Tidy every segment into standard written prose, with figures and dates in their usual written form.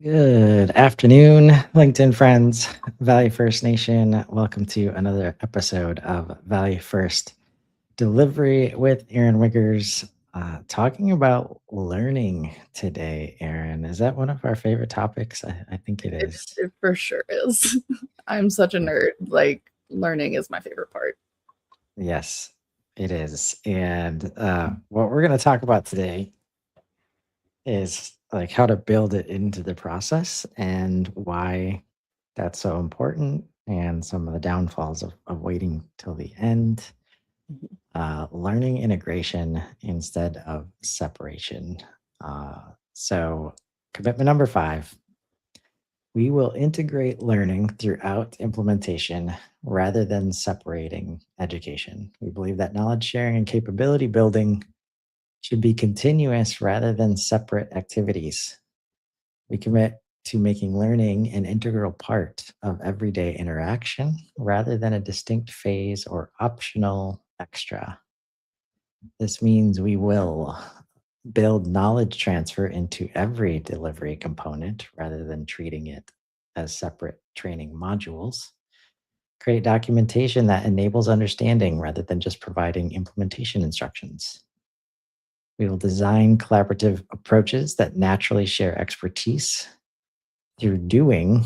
Good afternoon, LinkedIn friends, Value First Nation. Welcome to another episode of Value First Delivery with Erin Wiggers. Talking about learning today, Erin. Is that one of our favorite topics? I think it It, is. it for sure is. I'm such a nerd. Like, learning is my favorite part. Yes, it is. And what we're going to talk about today is like how to build it into the process and why that's so important and some of the downfalls of waiting till the end. Mhm. Learning integration instead of separation. So, commitment number 5, we will integrate learning throughout implementation rather than separating education. We believe that knowledge sharing and capability building should be continuous rather than separate activities. We commit to making learning an integral part of everyday interaction rather than a distinct phase or optional extra. This means we will build knowledge transfer into every delivery component rather than treating it as separate training modules. Create documentation that enables understanding rather than just providing implementation instructions. We will design collaborative approaches that naturally share expertise through doing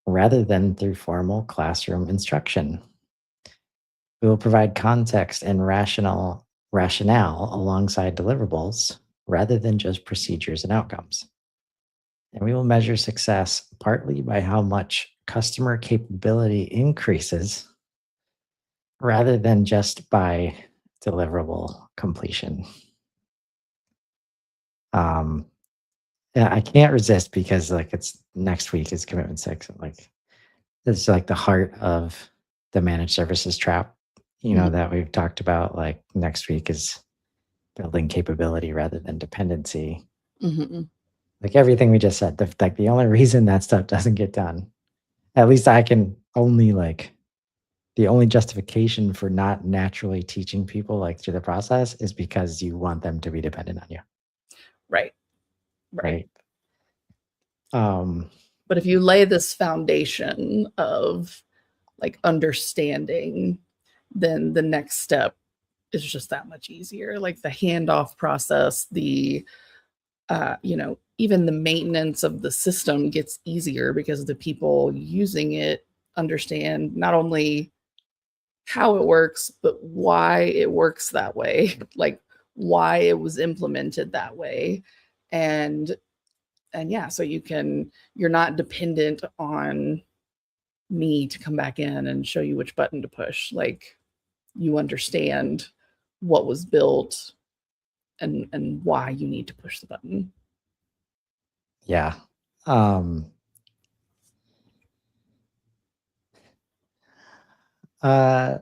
rather than through formal classroom instruction. We will provide context and rationale alongside deliverables rather than just procedures and outcomes. And we will measure success partly by how much customer capability increases rather than just by deliverable completion. Um, yeah, I can't resist because like it's next week is commitment 6. Like it's like the heart of the managed services trap, Mhm. that we've talked about. Like next week is building capability rather than dependency. Mhm. Like everything we just said, the only reason that stuff doesn't get done, at least I can only like the only justification for not naturally teaching people like through the process is because you want them to be dependent on you, Right. Right. right? Um, But if you lay this foundation of like understanding, then the next step is just that much easier. Like the handoff process, even the maintenance of the system gets easier because the people using it understand not only how it works, but why it works that way, like why it was implemented that way. And and yeah, so you're not dependent on me to come back in and show you which button to push. Like you understand what was built and why you need to push the button. yeah. Um, uh,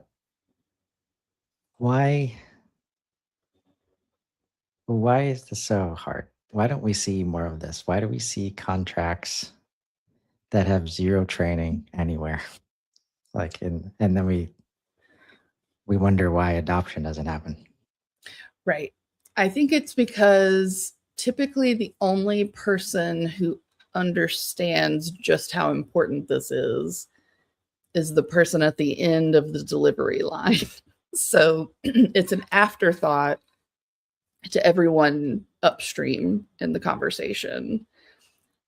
why why is this so hard? Why don't we see more of this? Why do we see contracts that have zero training anywhere? Like, and then we wonder why adoption doesn't happen. Right. I think it's because typically the only person who understands just how important this is the person at the end of the delivery line. So it's an afterthought to everyone upstream in the conversation.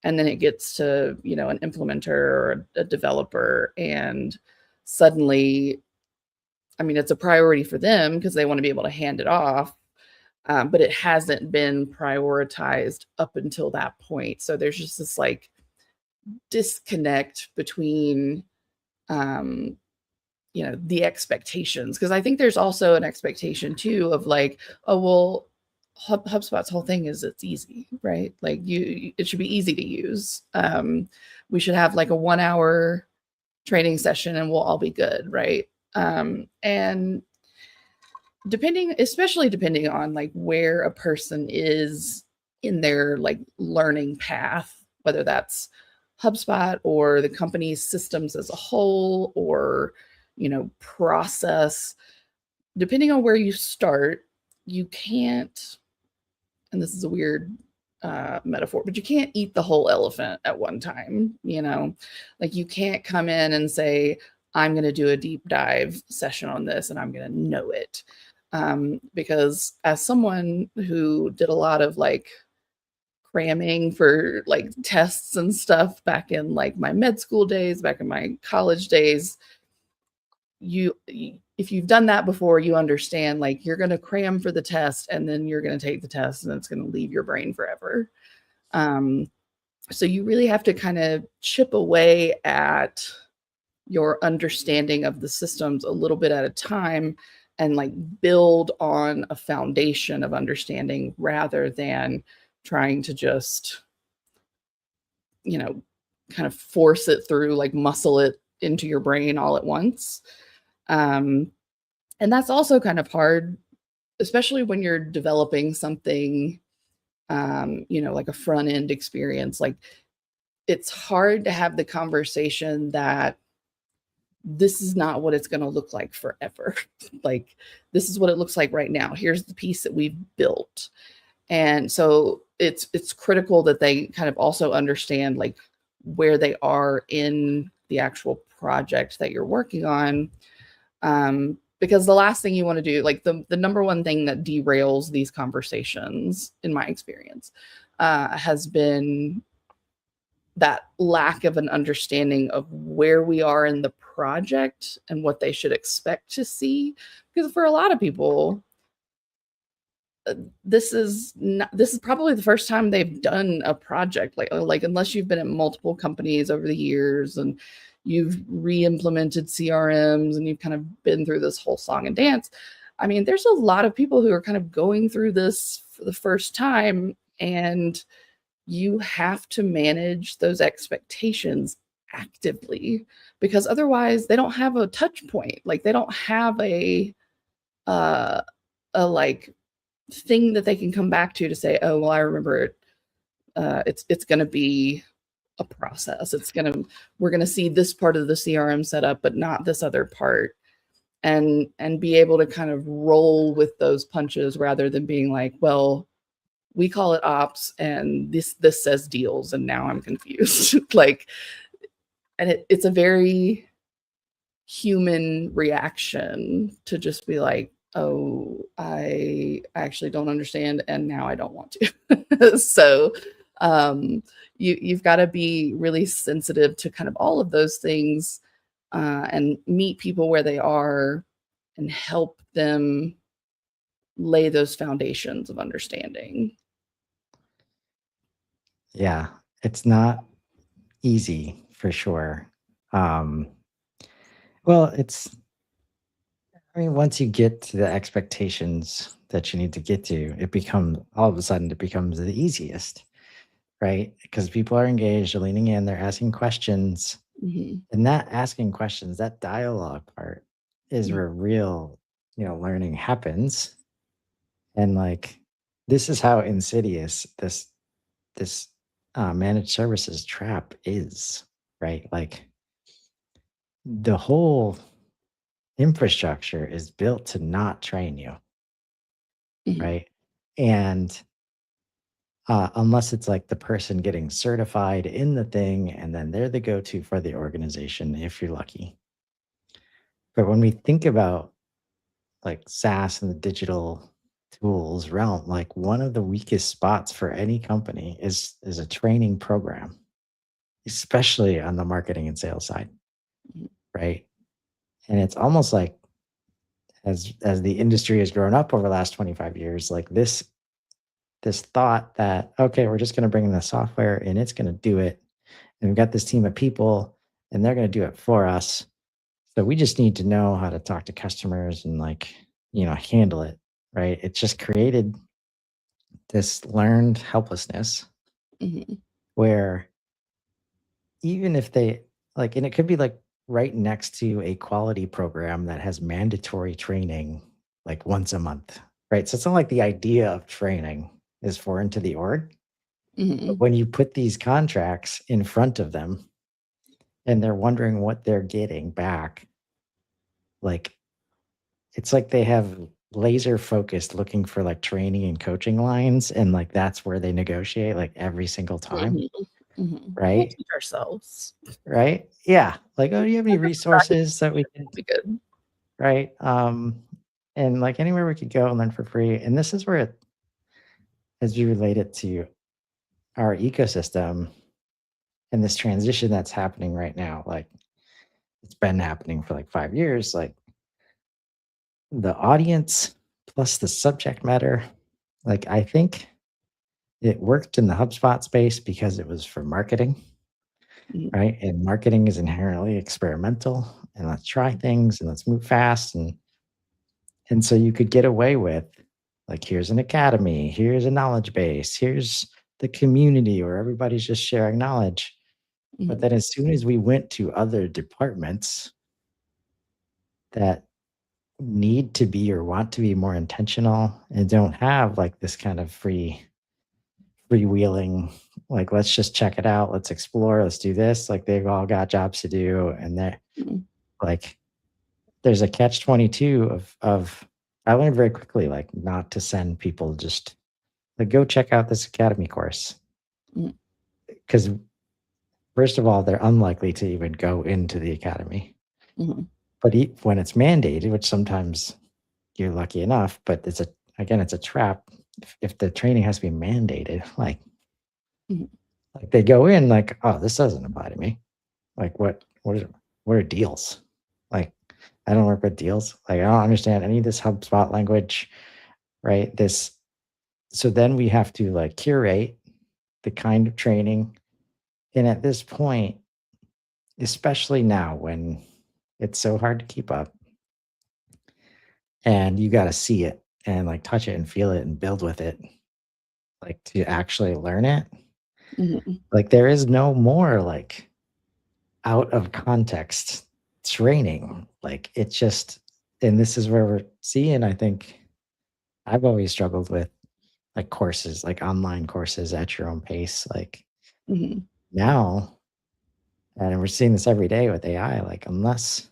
And then it gets to, an implementer or a developer. And suddenly, I mean, it's a priority for them because they want to be able to hand it off. But it hasn't been prioritized up until that point. So there's just this like disconnect between um, the expectations, because I think there's also an expectation too of like, oh well, HubSpot's whole thing is it's easy, right? Like it should be easy to use. We should have like a 1 hour training session and we'll all be good, right? And especially depending on like where a person is in their like learning path, whether that's HubSpot or the company's systems as a whole, or process, depending on where you start, you can't, and this is a weird metaphor, but you can't eat the whole elephant at one time. Like you can't come in and say, I'm going to do a deep dive session on this and I'm going to know it. Because as someone who did a lot of like cramming for like tests and stuff back in like my med school days, back in my college days, if you've done that before, you understand like you're going to cram for the test and then you're going to take the test and it's going to leave your brain forever. So you really have to kind of chip away at your understanding of the systems a little bit at a time and like build on a foundation of understanding rather than trying to just, kind of force it through, like muscle it into your brain all at once. And that's also kind of hard, especially when you're developing something, like a front end experience. Like it's hard to have the conversation that this is not what it's going to look like forever. Like this is what it looks like right now. Here's the piece that we've built. And so it's critical that they kind of also understand like where they are in the actual project that you're working on. Because the last thing you want to do, like the number one thing that derails these conversations, in my experience, has been that lack of an understanding of where we are in the project and what they should expect to see. Because for a lot of people, this is probably the first time they've done a project like unless you've been at multiple companies over the years and you've re-implemented CRMs and you've kind of been through this whole song and dance. I mean, there's a lot of people who are kind of going through this for the first time, and you have to manage those expectations actively because otherwise they don't have a touch point. Like they don't have a like thing that they can come back to say, oh, well, I remember it. It's going to be a process. We're going to see this part of the CRM setup, but not this other part, and be able to kind of roll with those punches rather than being like, well, we call it ops and this says deals and now I'm confused. Like, and it's a very human reaction to just be like, oh, I actually don't understand and now I don't want to. So you've got to be really sensitive to kind of all of those things, and meet people where they are and help them lay those foundations of understanding. Yeah, it's not easy for sure. Well, once you get to the expectations that you need to get to, all of a sudden it becomes the easiest, right? Because people are engaged, they're leaning in, they're asking questions. Mm-hmm. And that asking questions, that dialogue part is Mm-hmm. where real, learning happens. And like, this is how insidious this managed services trap is, right? Like the whole infrastructure is built to not train you, Mm-hmm. right? And unless it's like the person getting certified in the thing and then they're the go-to for the organization if you're lucky. But when we think about like SaaS and the digital tools realm, like one of the weakest spots for any company is a training program, especially on the marketing and sales side, right? And it's almost like as the industry has grown up over the last 25 years, like this thought that, okay, we're just going to bring in the software and it's going to do it. And we've got this team of people and they're going to do it for us. So we just need to know how to talk to customers and like, handle it. Right. It's just created this learned helplessness Mm-hmm. where even if they like, and it could be like right next to a quality program that has mandatory training like once a month. Right. So it's not like the idea of training is foreign to the org. Mm-hmm. But when you put these contracts in front of them and they're wondering what they're getting back, like it's like they have laser focused looking for like training and coaching lines, and like that's where they negotiate like every single time, Mhm, mhm. We'll right? teach ourselves. Right? Yeah. Like, oh, do you have any Like a private resources that we tuition could, will be good. right? And like anywhere we could go and learn for free. And this is where it, as you relate it to our ecosystem and this transition that's happening right now, like it's been happening for like 5 years, like the audience plus the subject matter. Like I think it worked in the HubSpot space because it was for marketing, Mhm, right? And marketing is inherently experimental and let's try things and let's move fast. And so you could get away with like, here's an academy, here's a knowledge base, here's the community where everybody's just sharing knowledge. But mhm, then as soon as we went to other departments that need to be or want to be more intentional and don't have like this kind of freewheeling, like let's just check it out, let's explore, let's do this. Like they've all got jobs to do, and they're mhm, like, there's a catch 22 of I learned very quickly like not to send people just like go check out this academy course mhm, because first of all they're unlikely to even go into the academy, mhm. but when it's mandated, which sometimes you're lucky enough, but it's a again it's a trap. If the training has to be mandated, Mhm. like they go in like, oh, this doesn't apply to me. Like what are deals? Like I don't work with deals. Like I don't understand any of this HubSpot language, right? This so then we have to like curate the kind of training. And at this point, especially now when it's so hard to keep up and you got to see it and like touch it and feel it and build with it, like to actually learn it, Mhm. like there is no more like out of context training. Like it's just, and this is where we're seeing, I think I've always struggled with like courses, like online courses at your own pace. Like Mhm. now, and we're seeing this every day with AI, like unless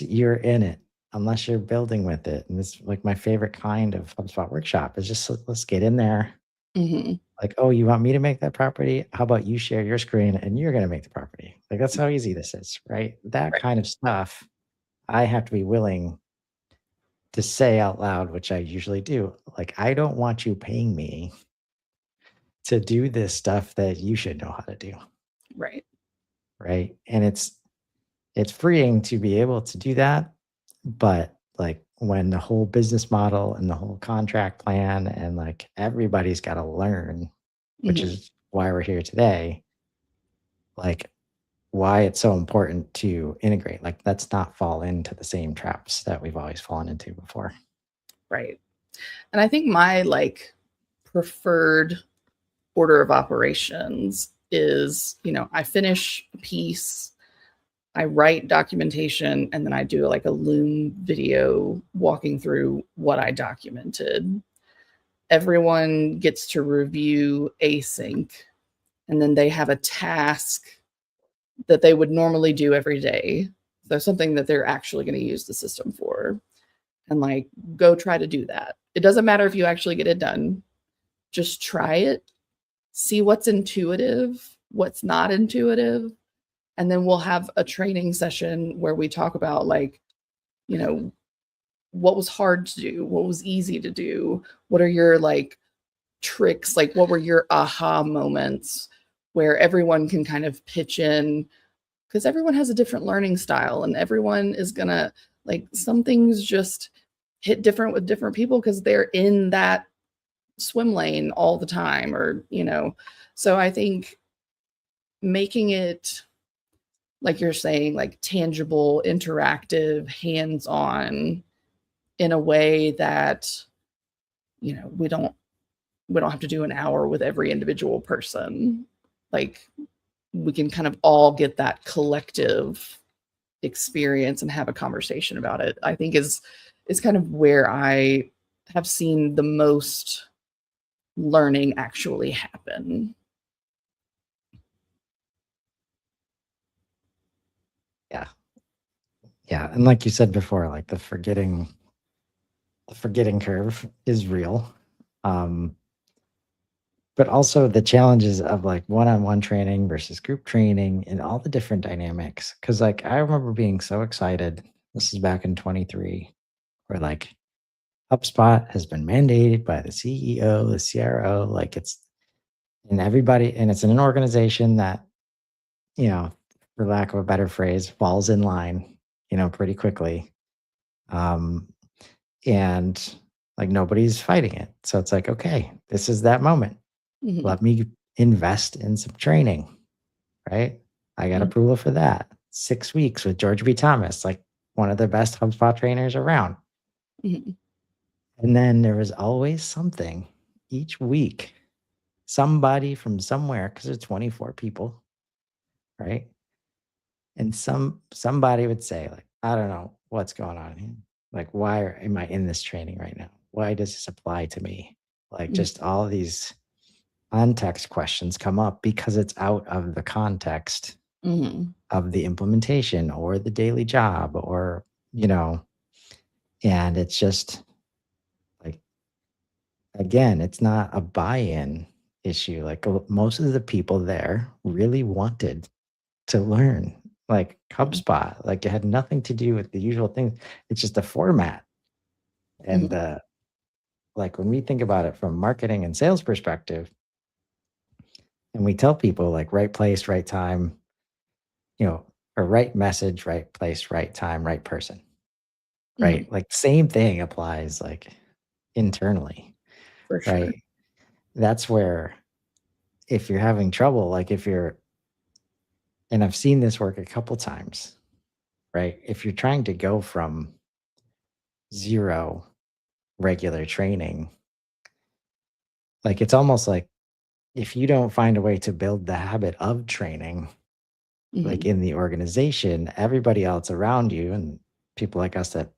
you're in it, unless you're building with it. And it's like my favorite kind of HubSpot workshop is just let's get in there. Mhm. Like, oh, you want me to make that property? How about you share your screen and you're going to make the property? Like, that's how easy this is, right? That Right. kind of stuff, I have to be willing to say out loud, which I usually do. Like, I don't want you paying me to do this stuff that you should know how to do, Right. right? And it's freeing to be able to do that, but like when the whole business model and the whole contract plan and like everybody's got to learn, which Mhm. is why we're here today, like why it's so important to integrate. Like let's not fall into the same traps that we've always fallen into before. Right. And I think my like preferred order of operations is, I finish a piece, I write documentation, and then I do like a Loom video walking through what I documented. Everyone gets to review async, and then they have a task that they would normally do every day. So something that they're actually going to use the system for, and like go try to do that. It doesn't matter if you actually get it done. Just try it, see what's intuitive, what's not intuitive, and then we'll have a training session where we talk about like, you know, what was hard to do, what was easy to do, what are your like tricks, like what were your aha moments where everyone can kind of pitch in because everyone has a different learning style and everyone is going to like some things just hit different with different people because they're in that swim lane all the time or. So I think making it like you're saying, like tangible, interactive, hands-on in a way that, we don't have to do an hour with every individual person. Like we can kind of all get that collective experience and have a conversation about it. I think is kind of where I have seen the most learning actually happen. Yeah. Yeah. And like you said before, like the forgetting, the forgetting curve is real. Um, but also the challenges of like one-on-one training versus group training and all the different dynamics. Cause like I remember being so excited. This is back in 23, where like HubSpot has been mandated by the CEO, the CRO, like it's and everybody, and it's in an organization that, you know, for lack of a better phrase, falls in line, pretty quickly. Um, and like nobody's fighting it. So it's like, okay, this is that moment. Mhm. Let me invest in some training, right? I got Mhm. approval for that. 6 weeks with George B. Thomas, like one of the best HubSpot trainers around. Mhm. And then there was always something each week, somebody from somewhere, because there's 24 people, right? And somebody would say, like, I don't know what's going on here. Like, am I in this training right now? Why does this apply to me? Like, Mhm. just all these context questions come up because it's out of the context Mhm. of the implementation or the daily job or, you know, and it's just like, again, it's not a buy in issue. Like, most of the people there really wanted to learn, like Mhm. HubSpot. Like, it had nothing to do with the usual things. It's just a format. And, Mhm. like, when we think about it from marketing and sales perspective, and we tell people, like, right place, right time, or right message, right place, right time, right person, Mhm. right? Like, same thing applies, like, internally, For sure. right? That's where if you're having trouble, like, if you're and I've seen this work a couple times, right? If you're trying to go from 0 regular training, like, it's almost like if you don't find a way to build the habit of training, like, Mhm. in the organization, everybody else around you and people like us that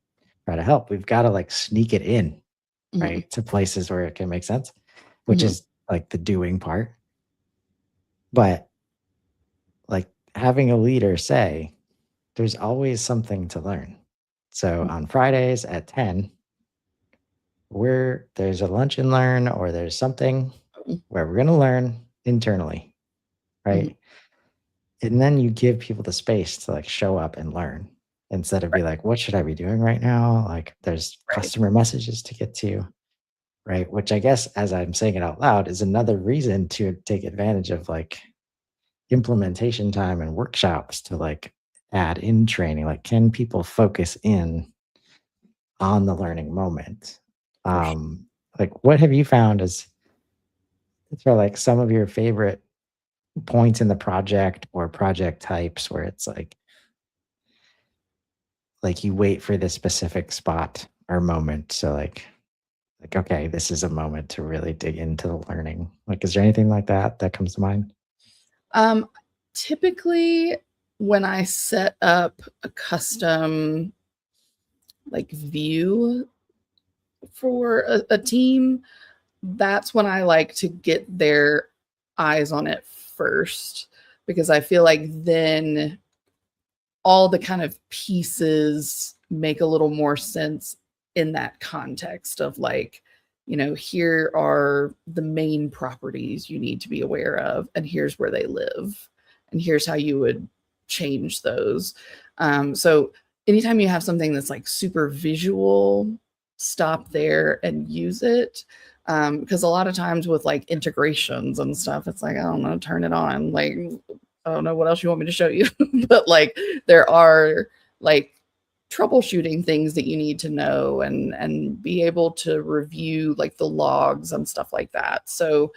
try to help, we've gotta, like, sneak it in, Mhm. right, to places where it can make sense, which Mhm. is, like, the doing part. But, like, having a leader say, "There's always something to learn." So, on Fridays at 10, there's a lunch and learn or there's something Mhm. where we're gonna learn internally, Mhm. right? And then you give people the space to, like, show up and learn instead of be Right. like, "What should I be doing right now?" Like, there's Right. customer messages to get to, right? Which I guess, as I'm saying it out loud, is another reason to take advantage of, like, implementation time and workshops to, like, add in training. Like, can people focus in on the learning moment? For sure. Like, what have you found as for, like, some of your favorite points in the project or project types where it's like you wait for this specific spot or moment. So like, okay, this is a moment to really dig into the learning. Like, is there anything like that that comes to mind? Um, Typically, when I set up a custom like view for a team, that's when I like to get their eyes on it first because I feel like then all the kind of pieces make a little more sense in that context of like, here are the main properties you need to be aware of, and here's where they live, and here's how you would change those. So, anytime you have something that's like super visual, stop there and use it. Because a lot of times with like integrations and stuff, it's like, I don't know, turn it on. Like, I don't know what else you want me to show you, but like there are like troubleshooting things that you need to know and be able to review like the logs and stuff like that. So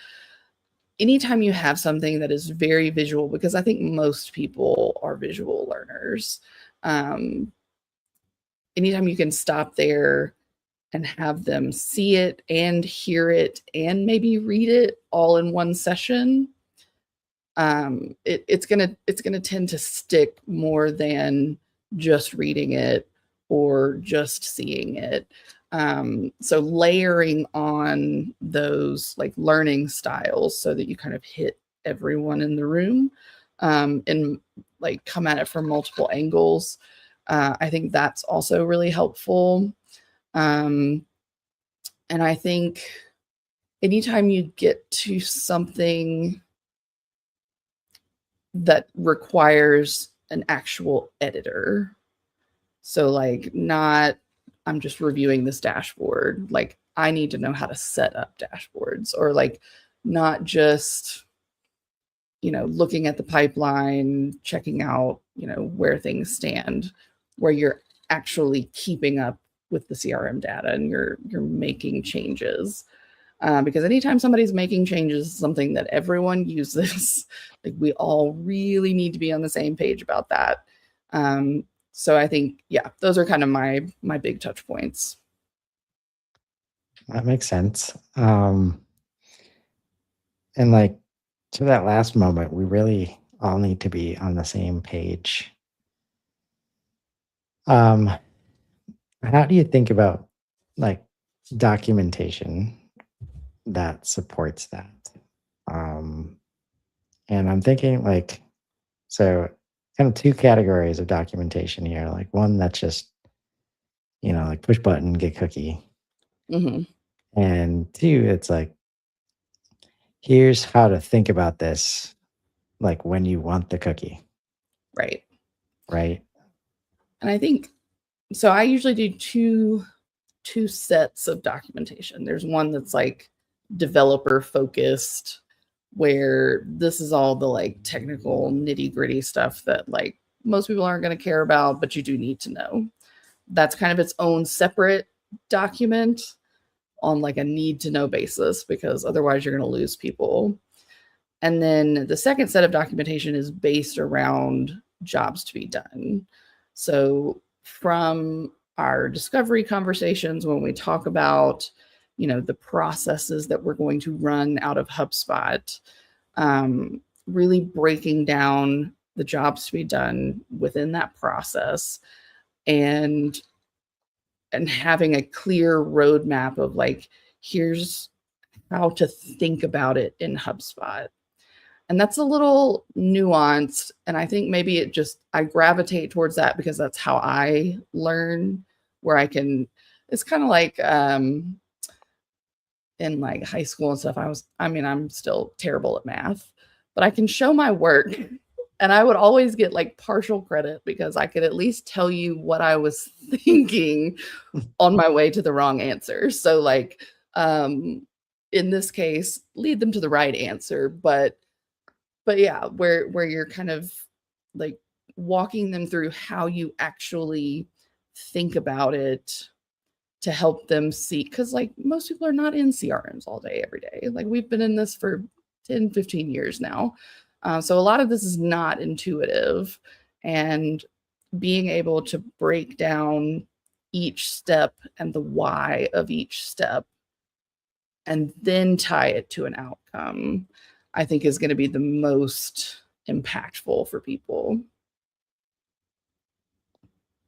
anytime you have something that is very visual, because I think most people are visual learners, um, anytime you can stop there and have them see it and hear it and maybe read it all in one session, it's gonna tend to stick more than just reading it or just seeing it. So layering on those like learning styles so that you kind of hit everyone in the room, and like come at it from multiple angles. I think that's also really helpful. Um, And I think anytime you get to something that requires an actual editor, so like not I'm just reviewing this dashboard, like I need to know how to set up dashboards, or like not just looking at the pipeline, checking out where things stand, where you're actually keeping up with the CRM data and you're making changes. Because anytime somebody's making changes, something that everyone uses, like we all really need to be on the same page about that. So I think, yeah, those are kind of my big touch points. That makes sense. And like to that last moment, we really all need to be on the same page. Um, how do you think about like documentation that supports that? Um, and I'm thinking like, so kind of two categories of documentation here. Like one that's just, like push button, get cookie. Hmm. And two, it's like, here's how to think about this, like when you want the cookie, Right. right? And I think so. I usually do two sets of documentation. There's one that's like developer focused, where this is all the like technical nitty gritty stuff that like most people aren't going to care about, but you do need to know. That's kind of its own separate document on like a need to know basis, because otherwise you're going to lose people. And then the second set of documentation is based around jobs to be done. So from our discovery conversations, when we talk about, the processes that we're going to run out of HubSpot, really breaking down the jobs to be done within that process, and having a clear roadmap of like, here's how to think about it in HubSpot. And that's a little nuanced. And I think maybe I gravitate towards that because that's how I learn, where it's kind of like, in like high school and stuff, I'm still terrible at math, but I can show my work. And I would always get like partial credit because I could at least tell you what I was thinking on my way to the wrong answer. So like, in this case, lead them to the right answer, but yeah, where you're kind of like walking them through how you actually think about it to help them see, because like most people are not in CRMs all day every day. Like we've been in this for 10-15 years now, so a lot of this is not intuitive, and being able to break down each step and the why of each step and then tie it to an outcome, I think is going to be the most impactful for people.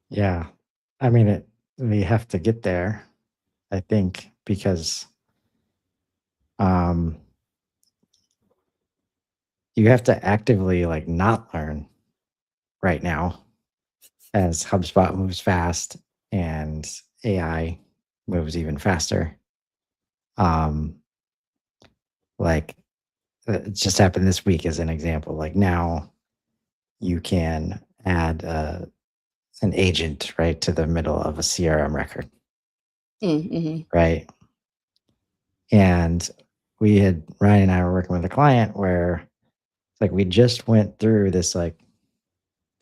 Yeah. I mean, we have to get there, I think, because um, you have to actively like not learn right now as HubSpot moves fast and AI moves even faster. Um, like it just happened this week as an example. Like now you can add an agent right to the middle of a CRM record, Mm-hmm. right? And Ryan and I were working with a client where like we just went through this like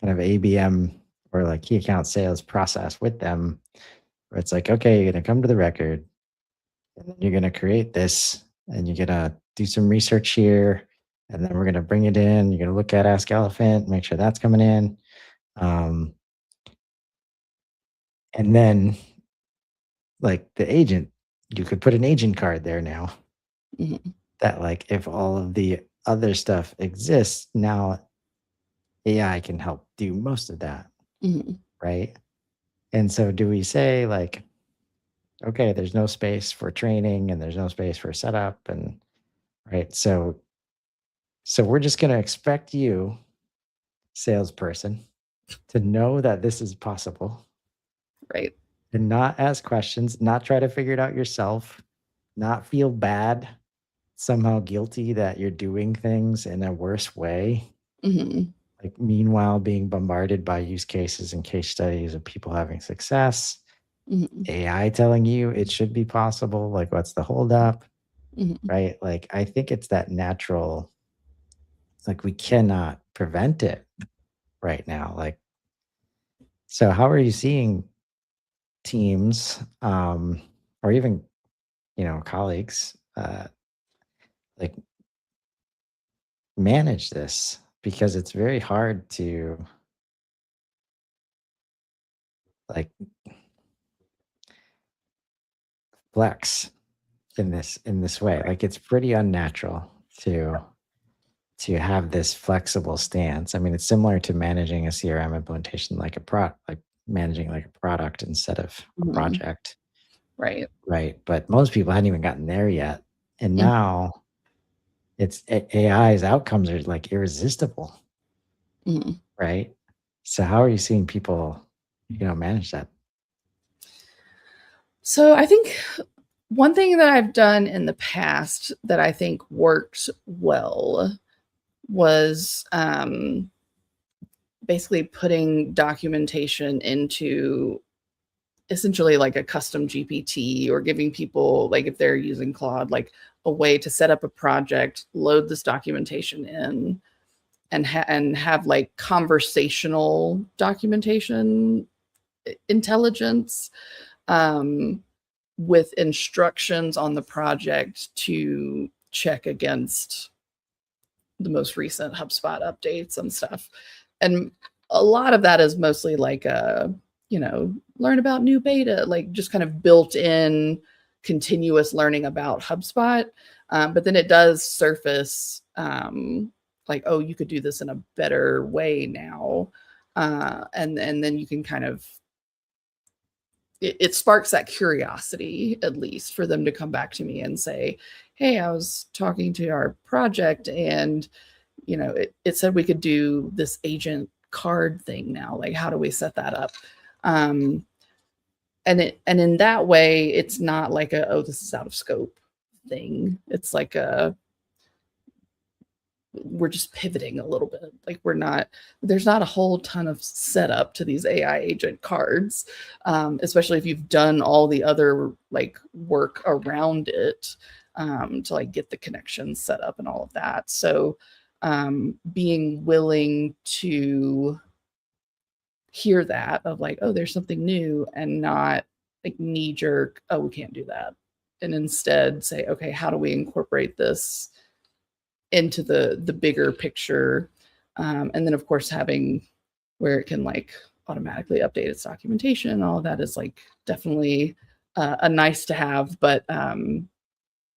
kind of ABM or like key account sales process with them where it's like, okay, you're going to come to the record and then you're going to create this and you're going to do some research here. And then we're going to bring it in. You're going to look at Ask Elephant, make sure that's coming in. Um, and then like the agent, you could put an agent card there now Mm-hmm. that like if all of the other stuff exists, now AI can help do most of that, Mm-hmm. right? And so do we say like, okay, there's no space for training and there's no space for setup and right. So we're just going to expect you, salesperson, to know that this is possible Right. and not ask questions, not try to figure it out yourself. not feel bad, somehow guilty that you're doing things in a worse way. Mhm. Like, meanwhile, being bombarded by use cases and case studies of people having success, Mhm. AI telling you it should be possible. Like, what's the holdup? Mhm. Right? Like, I think it's that natural, like, we cannot prevent it right now. Like, so how are you seeing teams, or even, colleagues, like, manage this? Because it's very hard to, like, flex in this way. Right. Like, it's pretty unnatural to have this flexible stance. I mean, it's similar to managing a CRM implementation, like managing like a product instead of a Mhm. project, Right. right? But most people hadn't even gotten there yet, and Mm. now AI's outcomes are like irresistible, Mhm. right? So how are you seeing people, manage that? So I think one thing that I've done in the past that I think worked well was basically putting documentation into essentially like a custom GPT, or giving people, like if they're using Claude, like a way to set up a project, load this documentation in, and have like conversational documentation intelligence, um, with instructions on the project to check against the most recent HubSpot updates and stuff. And a lot of that is mostly like learn about new beta, like just kind of built in continuous learning about HubSpot. But then it does surface like, oh, you could do this in a better way now. And then you can kind of, it sparks that curiosity, at least for them to come back to me and say, hey, I was talking to our project, and it said we could do this agent card thing now. Like, how do we set that up? Um, and in that way, it's not like a, oh, this is out of scope thing. It's like we're just pivoting a little bit. Like, there's not a whole ton of setup to these AI agent cards, especially if you've done all the other like work around it, to like get the connections set up and all of that. So being willing to hear that of like, oh, there's something new, and not like knee jerk, oh, we can't do that. And instead say, okay, how do we incorporate this into the bigger picture, and then of course having where it can like automatically update its documentation, all of that is like definitely a nice to have. But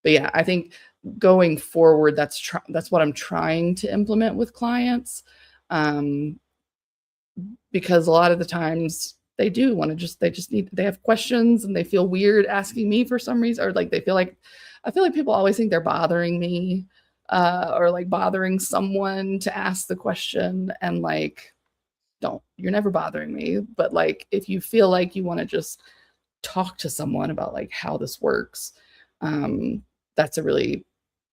yeah, I think going forward, that's what I'm trying to implement with clients, um, because a lot of the times they do want to they have questions, and they feel weird asking me for some reason, or like they feel like, I feel like people always think they're bothering me, or like bothering someone to ask the question, and like, don't, you're never bothering me. But like, if you feel like you want to just talk to someone about like how this works, um, that's a really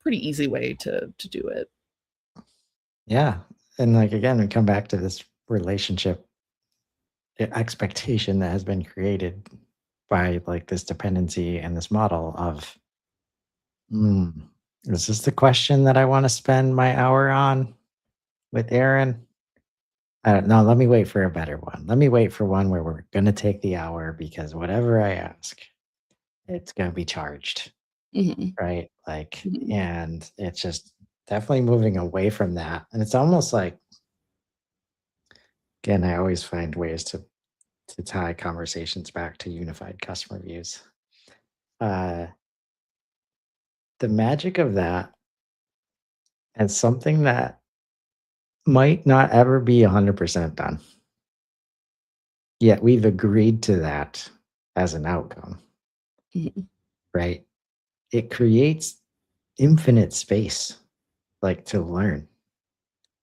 pretty easy way to do it. Yeah. And like, again, we come back to this relationship expectation that has been created by like this dependency and this model of, hmm, is this the question that I want to spend my hour on with Erin? I don't know. Let me wait for a better one. Let me wait for one where we're going to take the hour, because whatever I ask, it's going to be charged. Hmm. Right. Like, Hmm. and it's just definitely moving away from that. And it's almost like, again, I always find ways to tie conversations back to unified customer views. Uh, the magic of that, and something that might not ever be 100% done, yet we've agreed to that as an outcome, Hmm. right? It creates infinite space, like, to learn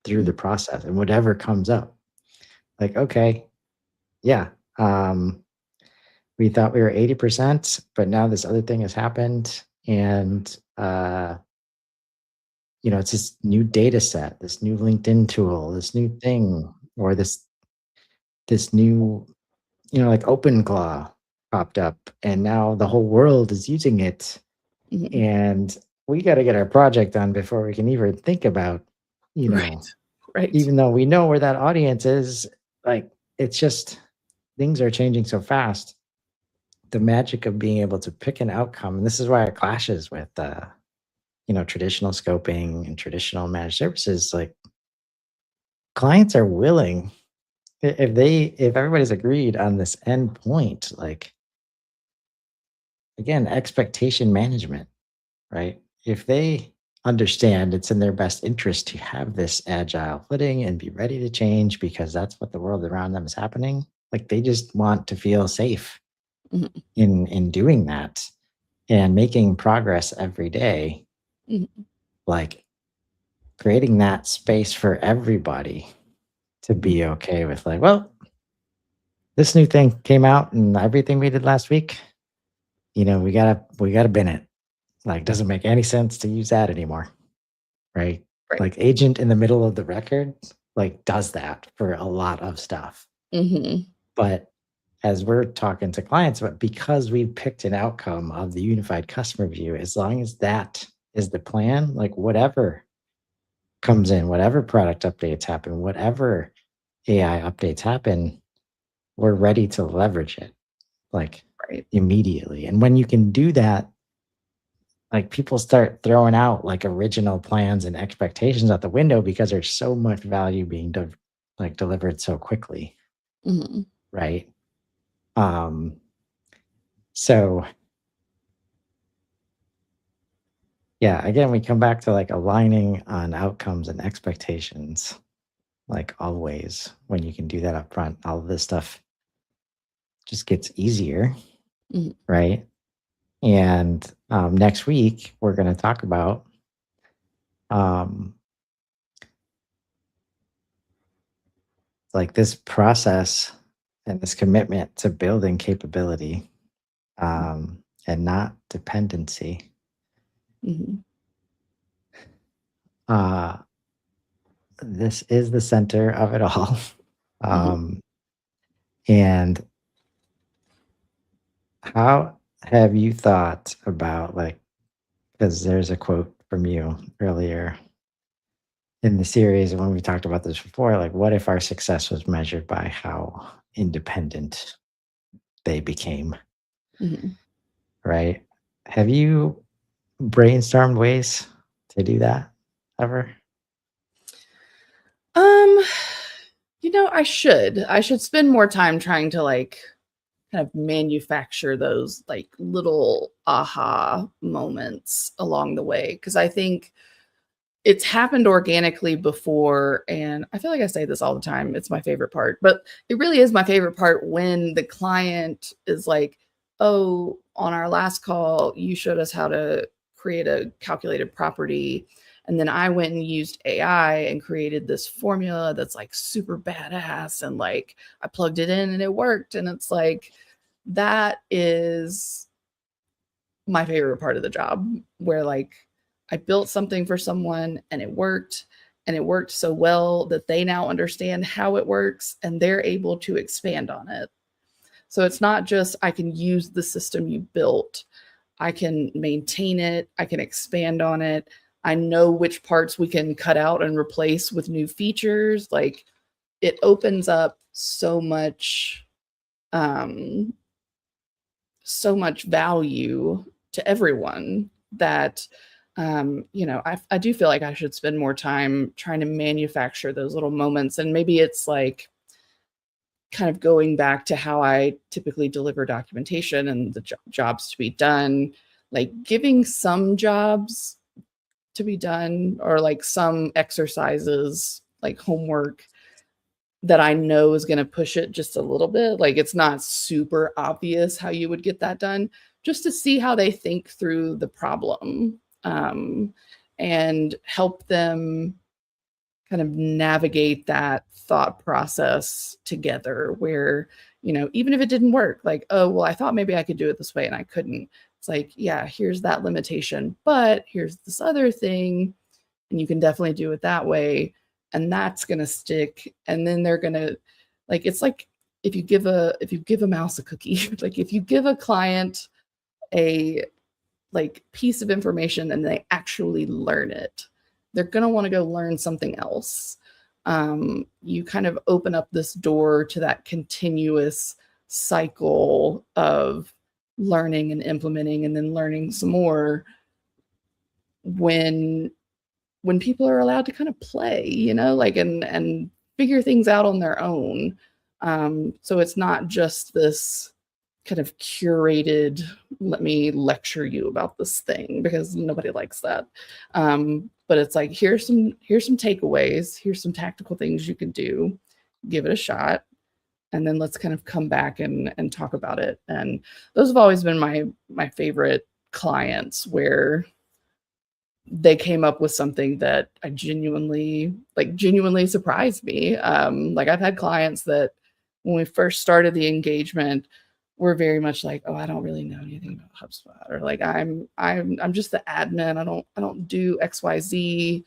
through the process and whatever comes up. Like, okay, yeah, we thought we were 80%, but now this other thing has happened. And it's this new data set, this new LinkedIn tool, this new thing, or this new, like OpenClaw popped up, and now the whole world is using it. Mhm. And we got to get our project done before we can even think about, Right. Right. even though we know where that audience is, like it's just things are changing so fast. The magic of being able to pick an outcome, and this is why it clashes with traditional scoping and traditional managed services. Like clients are willing, if everybody's agreed on this end point, like again, expectation management, right? If they understand it's in their best interest to have this agile footing and be ready to change because that's what the world around them is happening, like they just want to feel safe Mhm. in doing that and making progress every day, Mhm. like creating that space for everybody to Mhm. be okay with, like, well, this new thing came out and everything we did last week, we gotta bin it. Like, doesn't make any sense to use that anymore, right? Right. Like, agent in the middle of the record, like, does that for a lot of stuff. Mhm. But as we're talking to clients about, because we picked an outcome of the unified customer view, as long as that is the plan, like, whatever comes in, whatever product updates happen, whatever AI updates happen, we're ready to leverage it, like, Right. immediately. And when you can do that, like, people start throwing out, like, original plans and expectations out the window because there's so much value being delivered so quickly, Mhm. right? Um, so, yeah, again, we come back to, like, aligning on outcomes and expectations, like, always. When you can do that up front, all of this stuff just gets easier, Mhm. right? And, next week, we're gonna talk about, um, like, this process and this commitment to building capability, and not dependency. Mhm. Uh, this is the center of it all. Mhm. Um, and how have you thought about, like, because there's a quote from you earlier in the series when we talked about this before, like, what if our success was measured by how independent they became, Mhm. right? Have you brainstormed ways to do that ever? Um, I should. I should spend more time trying to like kind of manufacture those like little aha moments along the way because I think it's happened organically before and I feel like I say this all the time. It's my favorite part, but it really is my favorite part when the client is like, "Oh, on our last call, you showed us how to create a calculated property." And then I went and used AI and created this formula that's like super badass. And like I plugged it in and it worked. And it's like, that is my favorite part of the job where like I built something for someone and it worked so well that they now understand how it works and they're able to expand on it. So it's not just I can use the system you built, I can maintain it, I can expand on it. I know which parts we can cut out and replace with new features. Like it opens up um so much value to everyone that I do feel like I should spend more time trying to manufacture those little moments and maybe it's like kind of going back to how I typically deliver documentation and the jobs to be done, like giving some jobs to be done or like some exercises like homework that I know is gonna push it just a little bit, like, it's not super obvious how you would get that done, just to see how they think through the problem, and help them kind of navigate that thought process together where, even if it didn't work, like, "Oh, well, I thought maybe I could do it this way and I couldn't." It's like, yeah, here's that limitation, but here's this other thing, and you can definitely do it that way, and that's going to stick. And then they're going to, like, it's like if you give a mouse a cookie, like if you give a client a like piece of information and they actually learn it, they're going to want to go learn something else. You kind of open up this door to that continuous cycle of learning and implementing and then learning some more when people are allowed to kind of play, like and figure things out on their own. So it's not just this kind of curated, let me lecture you about this thing, because nobody likes that. But it's like, here's some takeaways, here's some tactical things you can do, give it a shot, and then let's kind of come back and talk about it. And those have always been my favorite clients, where they came up with something that I genuinely surprised me. Like I've had clients that when we first started the engagement were very much like, oh, I don't really know anything about HubSpot, or like I'm just the admin. I don't do XYZ.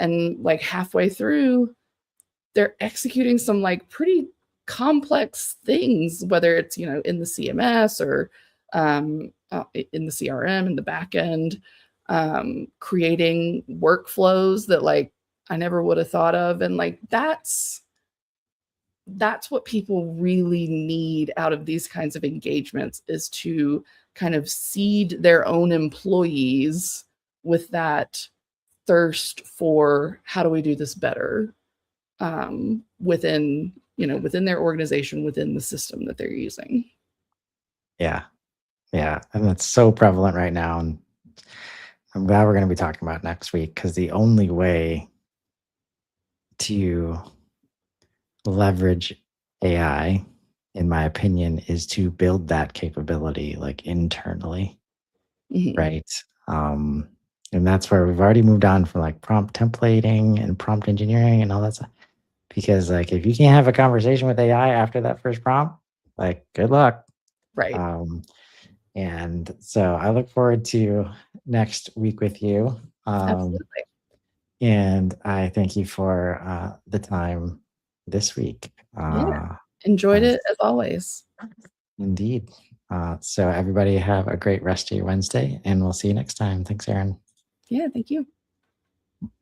And like halfway through, they're executing some like pretty complex things, whether it's, in the CMS or in the CRM, in the back end, creating workflows that like I never would have thought of. And like that's what people really need out of these kinds of engagements, is to kind of seed their own employees with that thirst for how do we do this better, within their organization, within the system that they're using. Yeah. Yeah. And it's so prevalent right now. And I'm glad we're going to be talking about it next week, because the only way to leverage AI, in my opinion, is to build that capability like internally, right? And that's where we've already moved on from like prompt templating and prompt engineering and all that stuff. Because like if you can't have a conversation with AI after that first prompt, like good luck. Right. And so I look forward to next week with you. Absolutely. And I thank you for the time this week. Yeah. Enjoyed it as always. Indeed. So everybody have a great rest of your Wednesday, and we'll see you next time. Thanks, Erin. Yeah, thank you.